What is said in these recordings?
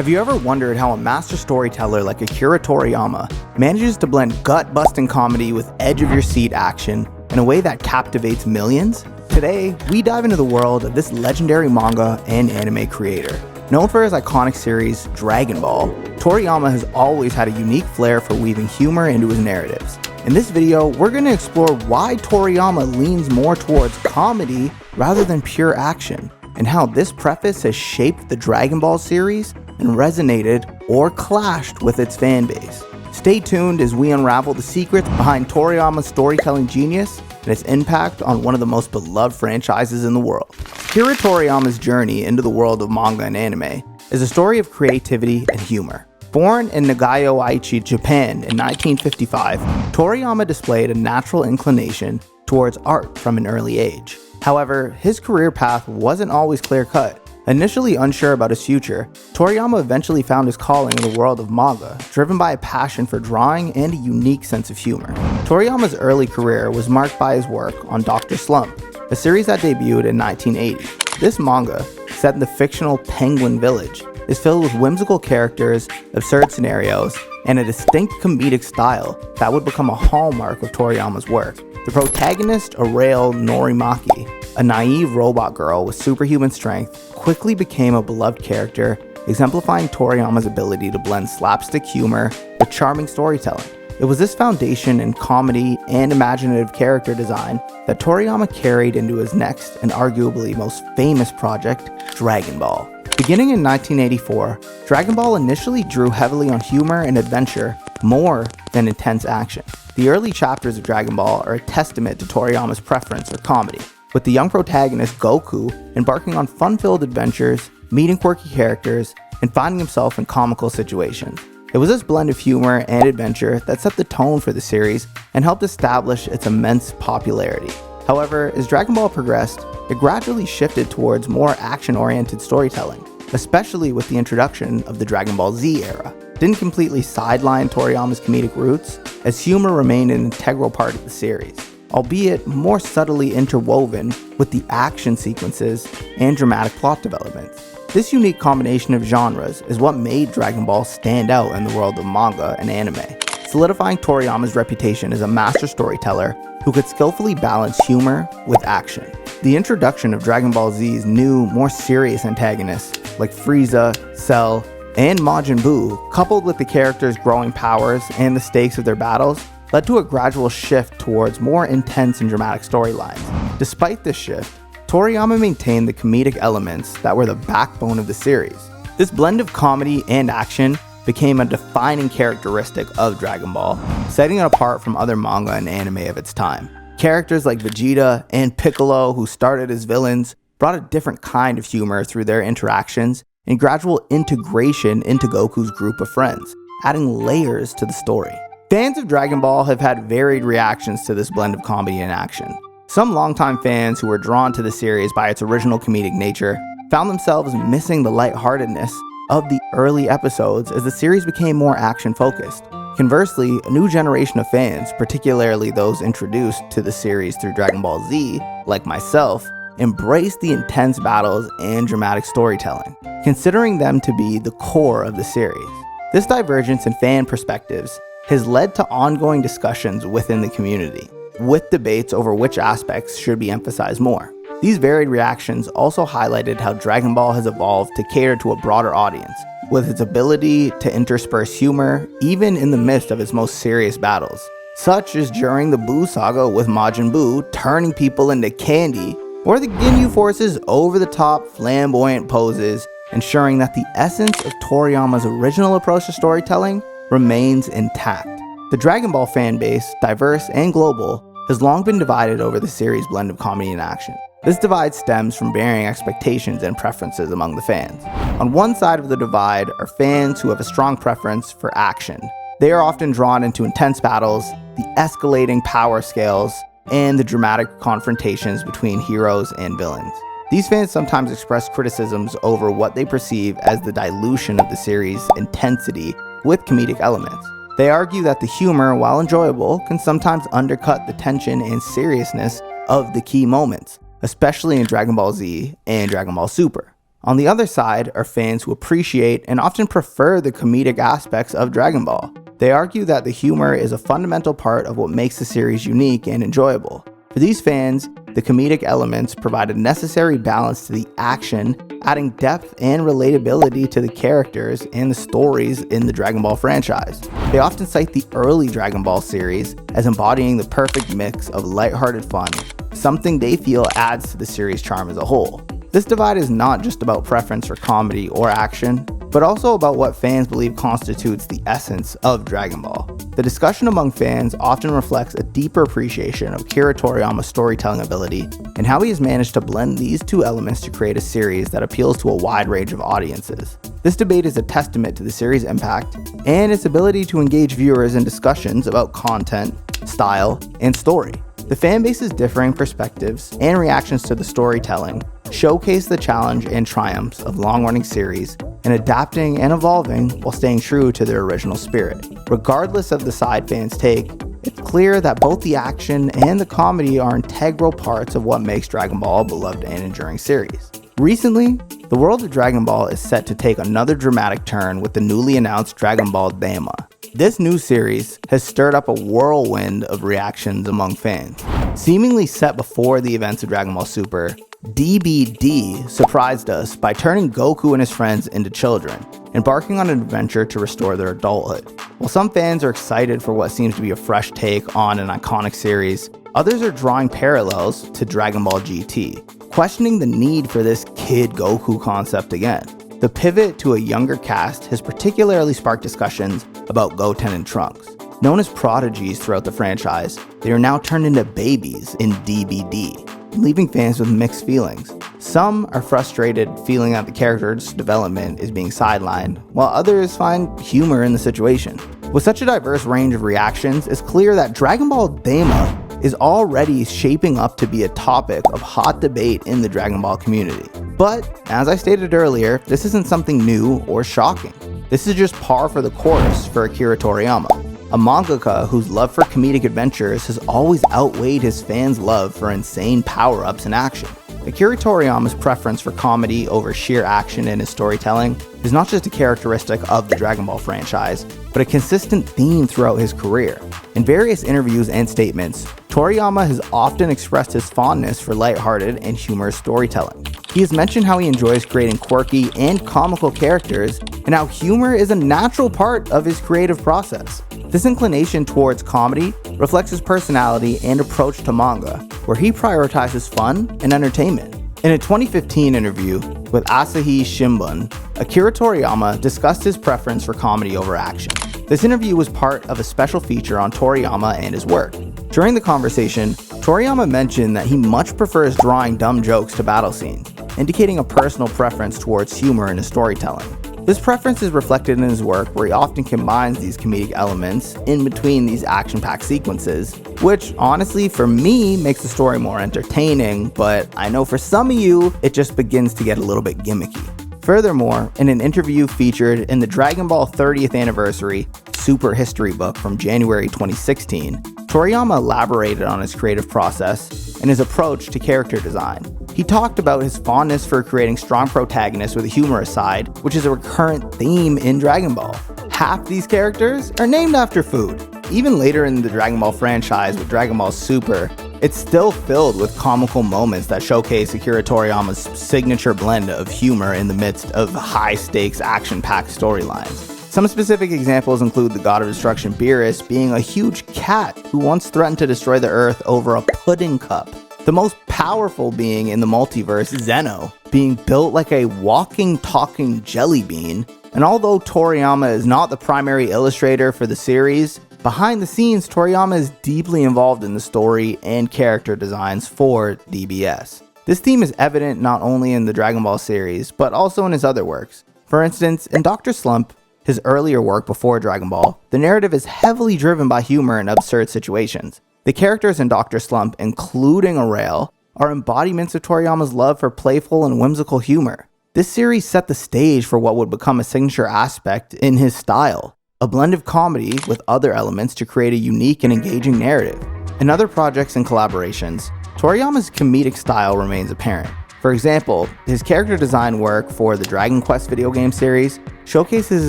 Have you ever wondered how a master storyteller like Akira Toriyama manages to blend gut-busting comedy with edge-of-your-seat action in a way that captivates millions? Today, we dive into the world of this legendary manga and anime creator. Known for his iconic series, Dragon Ball, Toriyama has always had a unique flair for weaving humor into his narratives. In this video, we're going to explore why Toriyama leans more towards comedy rather than pure action, and how this preface has shaped the Dragon Ball series and resonated or clashed with its fanbase. Stay tuned as we unravel the secrets behind Toriyama's storytelling genius and its impact on one of the most beloved franchises in the world. Akira Toriyama's journey into the world of manga and anime is a story of creativity and humor. Born in Nagayo, Aichi, Japan in 1955, Toriyama displayed a natural inclination towards art from an early age. However, his career path wasn't always clear-cut. Initially unsure about his future, Toriyama eventually found his calling in the world of manga, driven by a passion for drawing and a unique sense of humor. Toriyama's early career was marked by his work on Dr. Slump, a series that debuted in 1980. This manga, set in the fictional Penguin Village, is filled with whimsical characters, absurd scenarios, and a distinct comedic style that would become a hallmark of Toriyama's work. The protagonist, Arail Norimaki, a naive robot girl with superhuman strength, quickly became a beloved character, exemplifying Toriyama's ability to blend slapstick humor with charming storytelling. It was this foundation in comedy and imaginative character design that Toriyama carried into his next and arguably most famous project, Dragon Ball. Beginning in 1984, Dragon Ball initially drew heavily on humor and adventure more than intense action. The early chapters of Dragon Ball are a testament to Toriyama's preference for comedy, with the young protagonist Goku embarking on fun-filled adventures, meeting quirky characters, and finding himself in comical situations. It was this blend of humor and adventure that set the tone for the series and helped establish its immense popularity. However, as Dragon Ball progressed, it gradually shifted towards more action-oriented storytelling, especially with the introduction of the Dragon Ball Z era. It didn't completely sideline Toriyama's comedic roots, as humor remained an integral part of the series, albeit more subtly interwoven with the action sequences and dramatic plot developments. This unique combination of genres is what made Dragon Ball stand out in the world of manga and anime, solidifying Toriyama's reputation as a master storyteller who could skillfully balance humor with action. The introduction of Dragon Ball Z's new, more serious antagonists like Frieza, Cell, and Majin Buu, coupled with the characters' growing powers and the stakes of their battles, led to a gradual shift towards more intense and dramatic storylines. Despite this shift, Toriyama maintained the comedic elements that were the backbone of the series. This blend of comedy and action became a defining characteristic of Dragon Ball, setting it apart from other manga and anime of its time. Characters like Vegeta and Piccolo, who started as villains, brought a different kind of humor through their interactions and gradual integration into Goku's group of friends, adding layers to the story. Fans of Dragon Ball have had varied reactions to this blend of comedy and action. Some longtime fans who were drawn to the series by its original comedic nature found themselves missing the lightheartedness of the early episodes as the series became more action-focused. Conversely, a new generation of fans, particularly those introduced to the series through Dragon Ball Z, like myself, embraced the intense battles and dramatic storytelling, considering them to be the core of the series. This divergence in fan perspectives has led to ongoing discussions within the community, with debates over which aspects should be emphasized more. These varied reactions also highlighted how Dragon Ball has evolved to cater to a broader audience, with its ability to intersperse humor even in the midst of its most serious battles, such as during the Buu saga with Majin Buu turning people into candy, or the Ginyu Force's over-the-top flamboyant poses, ensuring that the essence of Toriyama's original approach to storytelling remains intact. The Dragon Ball fanbase, diverse and global, has long been divided over the series' blend of comedy and action. This divide stems from varying expectations and preferences among the fans. On one side of the divide are fans who have a strong preference for action. They are often drawn into intense battles, the escalating power scales, and the dramatic confrontations between heroes and villains. These fans sometimes express criticisms over what they perceive as the dilution of the series' intensity with comedic elements. They argue that the humor, while enjoyable, can sometimes undercut the tension and seriousness of the key moments, especially in Dragon Ball Z and Dragon Ball Super. On the other side are fans who appreciate and often prefer the comedic aspects of Dragon Ball. They argue that the humor is a fundamental part of what makes the series unique and enjoyable. For these fans, the comedic elements provide a necessary balance to the action, adding depth and relatability to the characters and the stories in the Dragon Ball franchise. They often cite the early Dragon Ball series as embodying the perfect mix of lighthearted fun, something they feel adds to the series' charm as a whole. This divide is not just about preference for comedy or action, but also about what fans believe constitutes the essence of Dragon Ball. The discussion among fans often reflects a deeper appreciation of Akira Toriyama's storytelling ability and how he has managed to blend these two elements to create a series that appeals to a wide range of audiences. This debate is a testament to the series' impact and its ability to engage viewers in discussions about content, style, and story. The fanbase's differing perspectives and reactions to the storytelling showcase the challenge and triumphs of long-running series and adapting and evolving while staying true to their original spirit. Regardless of the side fans take, it's clear that both the action and the comedy are integral parts of what makes Dragon Ball a beloved and enduring series. Recently, the world of Dragon Ball is set to take another dramatic turn with the newly announced Dragon Ball Daima. This new series has stirred up a whirlwind of reactions among fans. Seemingly set before the events of Dragon Ball Super, DBD surprised us by turning Goku and his friends into children, embarking on an adventure to restore their adulthood. While some fans are excited for what seems to be a fresh take on an iconic series, others are drawing parallels to Dragon Ball GT, questioning the need for this Kid Goku concept again. The pivot to a younger cast has particularly sparked discussions about Goten and Trunks. Known as prodigies throughout the franchise, they are now turned into babies in DBD, leaving fans with mixed feelings. Some are frustrated, feeling that the character's development is being sidelined, while others find humor in the situation. With such a diverse range of reactions, it's clear that Dragon Ball Daima is already shaping up to be a topic of hot debate in the Dragon Ball community. But, as I stated earlier, this isn't something new or shocking. This is just par for the course for Akira Toriyama, a mangaka whose love for comedic adventures has always outweighed his fans' love for insane power-ups and action. Akira Toriyama's preference for comedy over sheer action in his storytelling is not just a characteristic of the Dragon Ball franchise, but a consistent theme throughout his career. In various interviews and statements, Toriyama has often expressed his fondness for lighthearted and humorous storytelling. He has mentioned how he enjoys creating quirky and comical characters, and how humor is a natural part of his creative process. This inclination towards comedy reflects his personality and approach to manga, where he prioritizes fun and entertainment. In a 2015 interview with Asahi Shimbun, Akira Toriyama discussed his preference for comedy over action. This interview was part of a special feature on Toriyama and his work. During the conversation, Toriyama mentioned that he much prefers drawing dumb jokes to battle scenes, indicating a personal preference towards humor in his storytelling. This preference is reflected in his work, where he often combines these comedic elements in between these action-packed sequences, which honestly for me makes the story more entertaining, but I know for some of you it just begins to get a little bit gimmicky. Furthermore, in an interview featured in the Dragon Ball 30th Anniversary Super History book from January 2016, Toriyama elaborated on his creative process and his approach to character design. He talked about his fondness for creating strong protagonists with a humorous side, which is a recurrent theme in Dragon Ball. Half these characters are named after food. Even later in the Dragon Ball franchise with Dragon Ball Super, it's still filled with comical moments that showcase Akira Toriyama's signature blend of humor in the midst of high-stakes, action-packed storylines. Some specific examples include the God of Destruction Beerus being a huge cat who once threatened to destroy the Earth over a pudding cup. The most powerful being in the multiverse, Zeno, being built like a walking, talking jelly bean. And although Toriyama is not the primary illustrator for the series, behind the scenes, Toriyama is deeply involved in the story and character designs for DBS. This theme is evident not only in the Dragon Ball series, but also in his other works. For instance, in Dr. Slump, his earlier work before Dragon Ball, the narrative is heavily driven by humor and absurd situations. The characters in Dr. Slump, including Unravel, are embodiments of Toriyama's love for playful and whimsical humor. This series set the stage for what would become a signature aspect in his style, a blend of comedy with other elements to create a unique and engaging narrative. In other projects and collaborations, Toriyama's comedic style remains apparent. For example, his character design work for the Dragon Quest video game series showcases his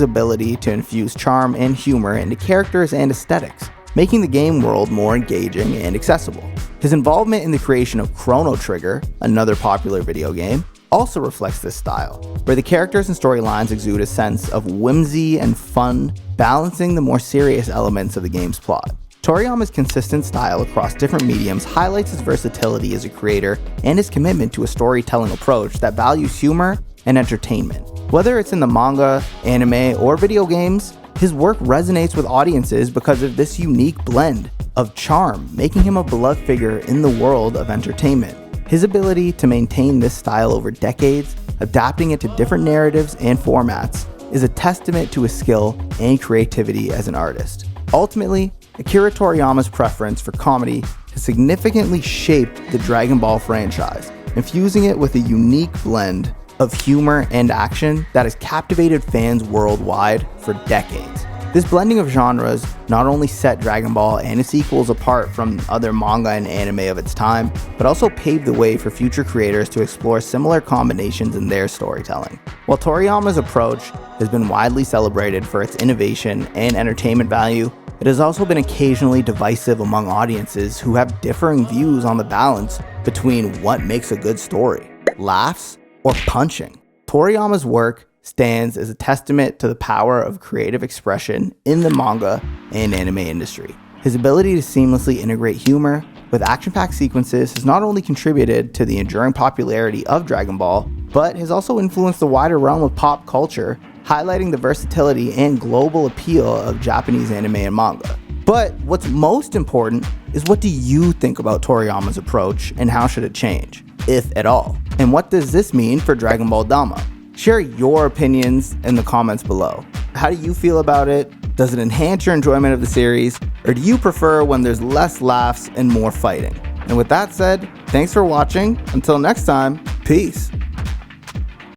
ability to infuse charm and humor into characters and aesthetics, making the game world more engaging and accessible. His involvement in the creation of Chrono Trigger, another popular video game, also reflects this style, where the characters and storylines exude a sense of whimsy and fun, balancing the more serious elements of the game's plot. Toriyama's consistent style across different mediums highlights his versatility as a creator and his commitment to a storytelling approach that values humor and entertainment. Whether it's in the manga, anime, or video games, his work resonates with audiences because of this unique blend of charm, making him a beloved figure in the world of entertainment. His ability to maintain this style over decades, adapting it to different narratives and formats, is a testament to his skill and creativity as an artist. Ultimately, Akira Toriyama's preference for comedy has significantly shaped the Dragon Ball franchise, infusing it with a unique blend of humor and action that has captivated fans worldwide for decades. This blending of genres not only set Dragon Ball and its sequels apart from other manga and anime of its time, but also paved the way for future creators to explore similar combinations in their storytelling. While Toriyama's approach has been widely celebrated for its innovation and entertainment value, it has also been occasionally divisive among audiences who have differing views on the balance between what makes a good story, laughs or punching. Toriyama's work stands as a testament to the power of creative expression in the manga and anime industry. His ability to seamlessly integrate humor with action-packed sequences has not only contributed to the enduring popularity of Dragon Ball, but has also influenced the wider realm of pop culture, highlighting the versatility and global appeal of Japanese anime and manga. But what's most important is, what do you think about Toriyama's approach and how should it change, if at all? And what does this mean for Dragon Ball Daima? Share your opinions in the comments below. How do you feel about it? Does it enhance your enjoyment of the series? Or do you prefer when there's less laughs and more fighting? And with that said, thanks for watching. Until next time, peace.